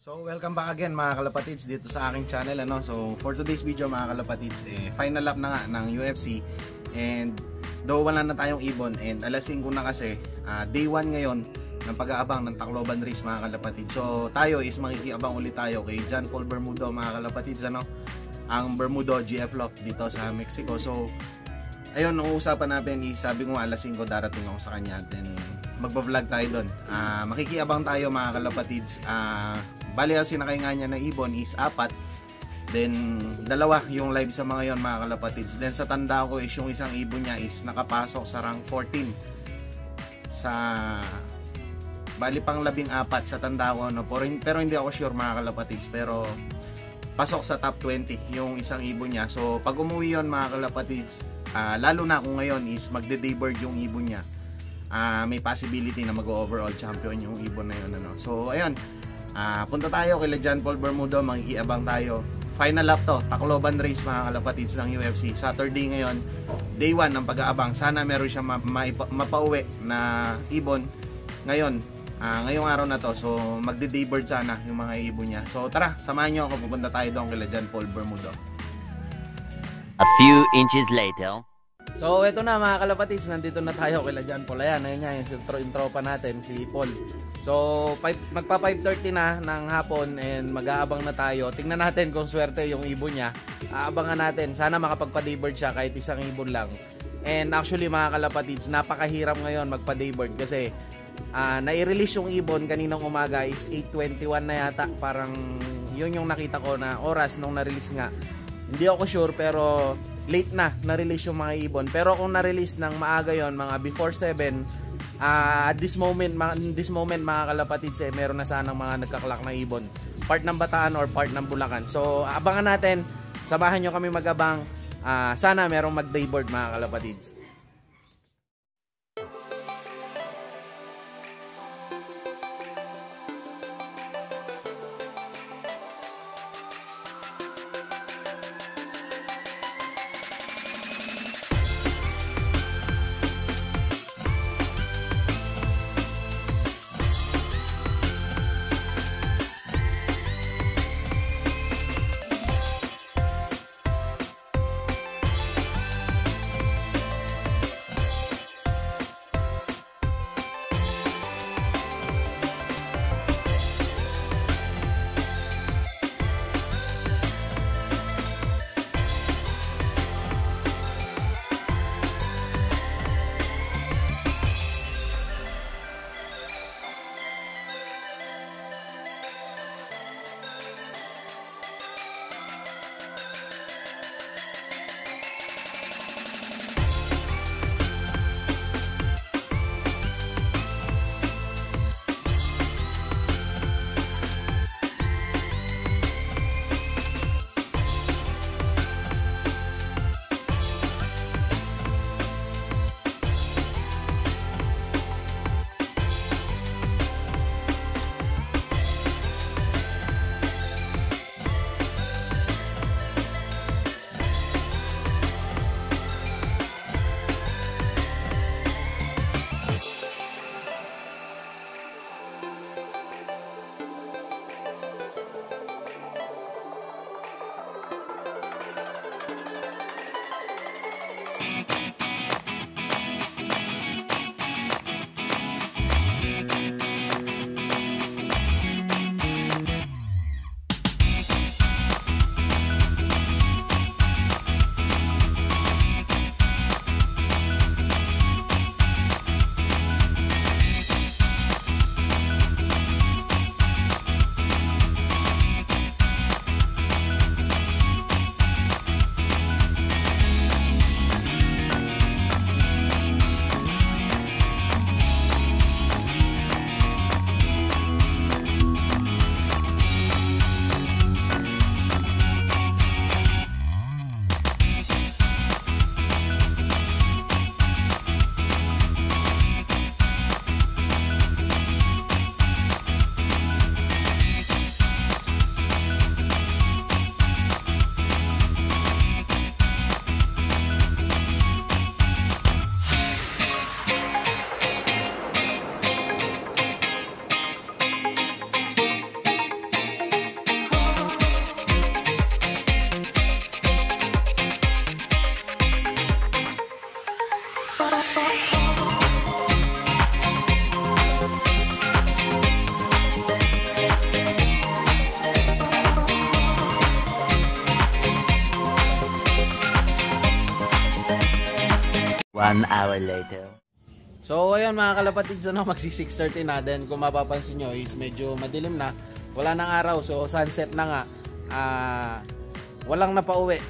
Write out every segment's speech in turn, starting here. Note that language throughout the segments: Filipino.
So welcome back again mga kalapatids dito sa aking channel So for today's video mga kalapatids, final lap na nga ng UFC. And though wala na tayong ibon and alas 5 na kasi, day 1 ngayon ng pag-aabang ng Tacloban race mga kalapatids. So tayo is makikiabang ulit tayo kay John Paul Bermudo mga kalapatids, ang Bermudo GF Lock dito sa Mexico. So ayun, nung usapan natin is sabi ko alas 5 darating ako sa kanya, then magba-vlog tayo doon. Makikiabang tayo mga kalapatids. Bali ang sinakay nga niya na ibon is 4, then 2 yung live sa mga yon mga kalapatids. Then sa tanda ko is yung isang ibon niya is nakapasok sa rank 14 sa bali pang 14 sa tanda ko pero hindi ako sure mga kalapatids, pero pasok sa top 20 yung isang ibon niya. So pag umuwi yon mga kalapatids, lalo na kung ngayon is magde-daybird yung ibon niya, may possibility na mag-overall champion yung ibon na yun So ayun, punta tayo kay John Paul Bermudo, makikiabang tayo. Final lap to, Tacloban race mga kalapatids ng UFC. Saturday ngayon, day 1 ng pag-aabang. Sana meron siya mapauwi na ibon ngayon, ngayong araw na to. So magde-daybird sana yung mga ibon niya. So tara, samahan nyo ako, pupunta tayo doon kay John Paul Bermudo. A few inches later. So eto na mga kalapatids, nandito na tayo kay John Paul. Ayan, ayun nga yung intro pa natin, si Paul. So magpa 5:30 na ng hapon and mag-aabang na tayo. Tingnan natin kung swerte yung ibon niya. Aabangan natin, sana makapagpa-daybird siya kahit isang ibon lang. And actually mga kalapatids, napakahirap ngayon magpa-daybird kasi nai-release yung ibon kaninang umaga is 8:21 na yata. Parang yun yung nakita ko na oras nung na-release nga. Hindi ako sure pero late na na-release yung mga ibon. Pero kung na-release ng maaga yon, mga before 7, at this moment mga kalapatids, meron na sanang mga nagkaklak na ibon, part ng Bataan or part ng Bulacan. So abangan natin, sabahan nyo kami magabang. Sana merong mag-daybird mga kalapatids. 1 hour later. So ayun mga kalapatids, magsi 6:30 na. Then kung mapapansin nyo is medyo madilim na, wala nang araw, so sunset na nga. Walang napauwi,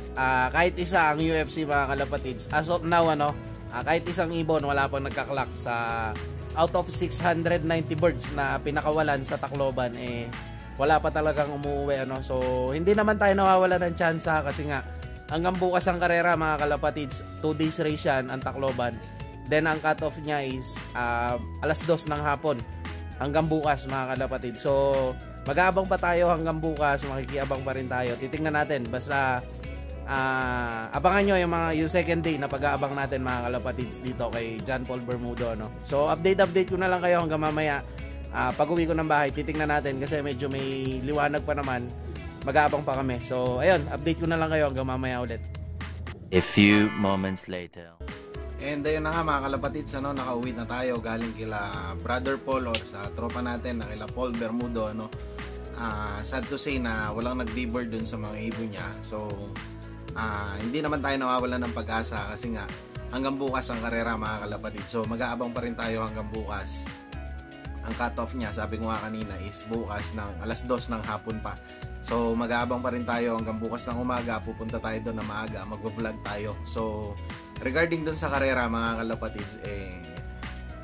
kahit isa ang UFC mga kalapatids. As of now kahit isang ibon wala pang nagkaklak sa out of 690 birds na pinakawalan sa Tacloban, wala pa talagang umuwi So hindi naman tayo nawawala ng tsansa kasi nga hanggang bukas ang karera mga kalapatids. 2 days race yan ang Tacloban. Then ang cut-off niya is alas 2 ng hapon hanggang bukas mga kalapatid. So mag-aabang pa tayo hanggang bukas, makikiabang pa rin tayo. Titingnan natin, basta abangan nyo yung second day na pag-aabang natin mga kalapatids dito kay John Paul Bermudo. So update ko na lang kayo hanggang mamaya. Pag uwi ko ng bahay, titingnan natin kasi medyo may liwanag pa naman. Mag-aabang pa kami. So ayun, update ko na lang kayo hanggang mamaya ulit. A few moments later. And ayun na nga mga kalapatids, nakauwi na tayo galing kila Brother Paul or sa tropa natin na kila Paul Bermudo. Sad to say na walang nag-deboard dun sa mga ibon niya. So hindi naman tayo nawawalan ng pag-asa kasi nga hanggang bukas ang karera mga kalapatids. So mag-aabang pa rin tayo hanggang bukas. Ang cut-off niya, sabi ko nga kanina, is bukas ng alas 2 ng hapon pa. So mag-aabang pa rin tayo hanggang bukas ng umaga. Pupunta tayo doon na maaga, mag-vlog tayo. So regarding dun sa karera mga kalapatids,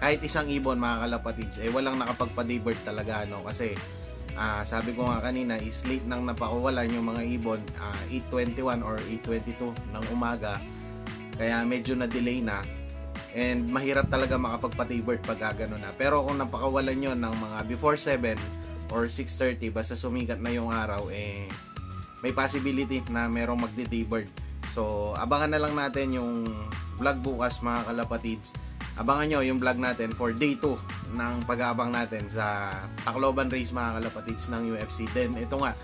kahit isang ibon mga kalapatids, walang nakapagpa-deboard talaga kasi sabi ko nga kanina is late nang napakuwalan yung mga ibon, 8:21 or 8:22 ng umaga, kaya medyo na-delay na and mahirap talaga makapagpa-deboard pag gano'n na. Pero kung napakawalan yon ng mga before 7 or 6:30, basta sumikat na yung araw, may possibility na merong magde-deboard. So abangan na lang natin yung vlog bukas mga kalapatids. Abangan nyo yung vlog natin for day 2 ng pag-aabang natin sa Tacloban race mga kalapatids ng UFC. Then ito nga,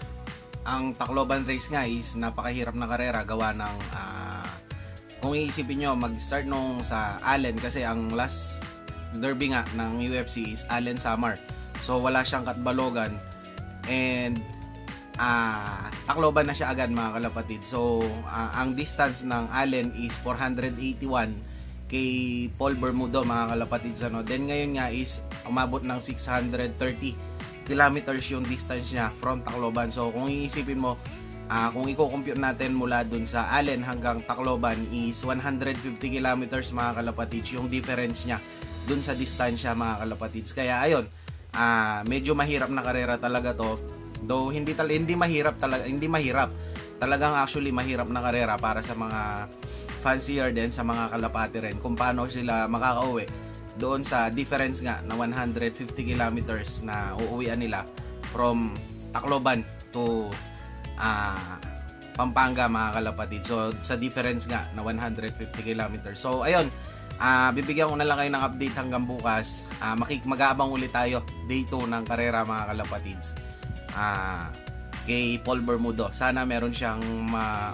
ang Tacloban race nga is napakahirap na karera gawa ng kung iisipin nyo, mag-start nung sa Allen kasi ang last derby nga ng UFC is Allen Samar. So wala siyang Katbalogan and Tacloban na siya agad mga kalapatid. So ang distance ng Allen is 481 kay Paul Bermudo mga kalapatid. Then ngayon nga is umabot ng 630 kilometers yung distance niya from Tacloban. So kung iisipin mo, kung i-compute natin mula dun sa Allen hanggang Tacloban is 150 kilometers mga kalapatid yung difference niya dun sa distansya mga kalapatid. Kaya ayun, medyo mahirap na karera talaga to. Though hindi mahirap. Talagang actually mahirap na karera para sa mga fancier din, sa mga kalapati rin, kung paano sila makakauwi doon sa difference nga na 150 kilometers na uuwian nila from Tacloban to Pampanga mga kalapatid. So sa difference nga na 150 kilometers. So ayun, bibigyan ko na lang kayo ng update hanggang bukas. Mag-aabang ulit tayo day 2 ng karera mga kalapatids kay Paul Bermudo. Sana meron siyang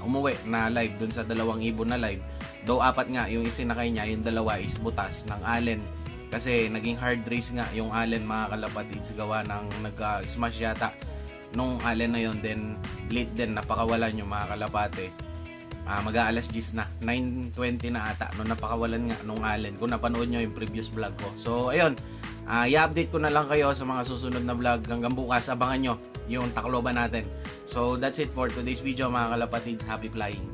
umuwi na live dun sa dalawang ibon na live. Though 4 nga yung isinakay niya, yung 2 is butas ng Allen kasi naging hard race nga yung Allen mga kalapatids gawa ng nag-smash yata nung Allen na yun. Then late din, napakawalan yung mga kalapate. Mag-aalas 10 na, 9:20 na ata nung napakawalan nga nung Allen, kung napanood nyo yung previous vlog ko. So ayun, i-update ko na lang kayo sa mga susunod na vlog. Hanggang bukas, abangan nyo yung Tacloban natin. So that's it for today's video mga kalapatids. Happy flying!